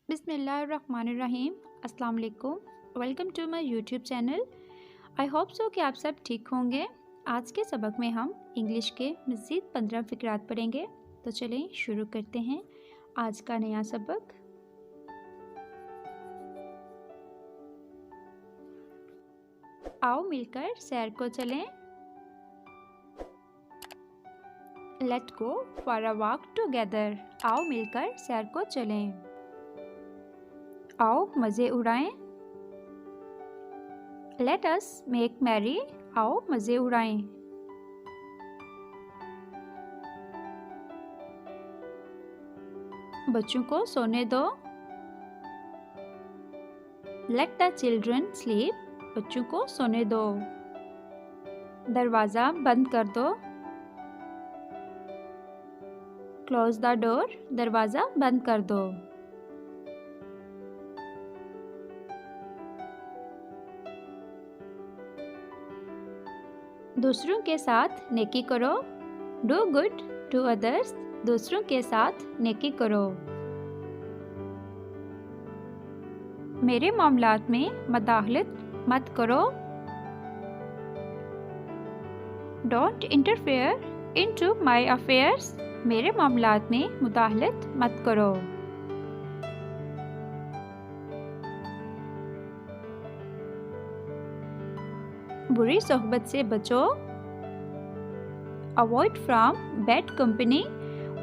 बिस्मिल्लाहिर्रहमानिर्रहीम। अस्सलाम वालेकुम। Welcome to my YouTube channel. I hope so कि आप सब ठीक होंगे। आज के सबक में हम इंग्लिश के मज़ीद 15 फ़िक्रात पढ़ेंगे। तो चलें शुरू करते हैं आज का नया सबक। आओ मिलकर सैर को चलें। Let go for a walk together. आओ मिलकर सैर को चलें। आओ मज़े उड़ाएं। Let us make merry. आओ मज़े उड़ाएं। बच्चों को सोने दो। Let the children sleep. बच्चों को सोने दो। दरवाज़ा बंद कर दो। Close the door. दरवाज़ा बंद कर दो। दूसरों के साथ नेकी करो। Do good to others. दूसरों के साथ नेकी करो। मेरे मामलात में मदाखलत मत करो। Don't interfere into my affairs. मेरे मामलात में मुदाखलत मत करो। बुरी सोहबत से बचो। Avoid from bad company.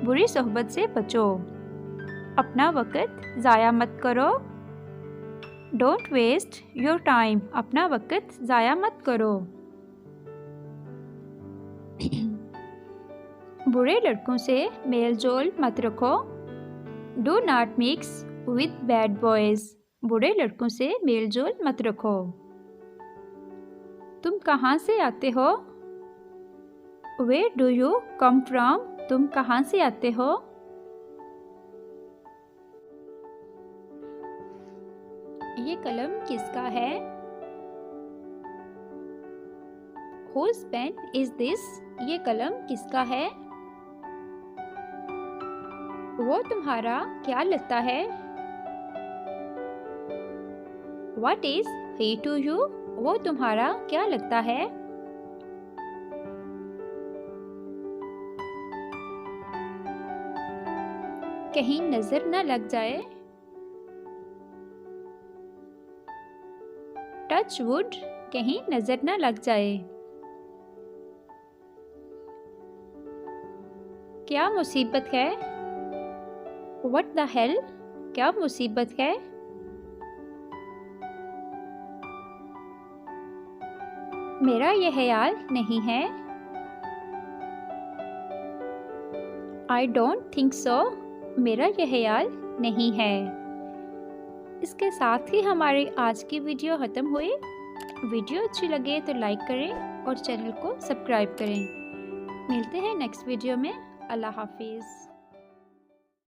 बुरी सोहबत से बचो। अपना वक़्त ज़ाया मत करो। Don't waste your time. अपना वक़्त ज़ाया मत करो। बुरे लड़कों से मेल जोल मत रखो। Do not mix with bad boys. बुरे लड़कों से मेल जोल मत रखो। तुम कहाँ से आते हो? Where do you come from? तुम कहाँ से आते हो? ये कलम किसका है? Whose pen is this? ये कलम किसका है? वो तुम्हारा क्या लगता है? What is he to you? वो तुम्हारा क्या लगता है? कहीं नजर न लग जाए। Touch wood. कहीं नजर न लग जाए। क्या मुसीबत है? What the hell? क्या मुसीबत है? मेरा ये ख्याल नहीं है। I don't think so. मेरा ये ख्याल नहीं है। इसके साथ ही हमारी आज की वीडियो ख़त्म हुई। वीडियो अच्छी लगे तो लाइक करें और चैनल को सब्सक्राइब करें। मिलते हैं नेक्स्ट वीडियो में। अल्लाह हाफिज़।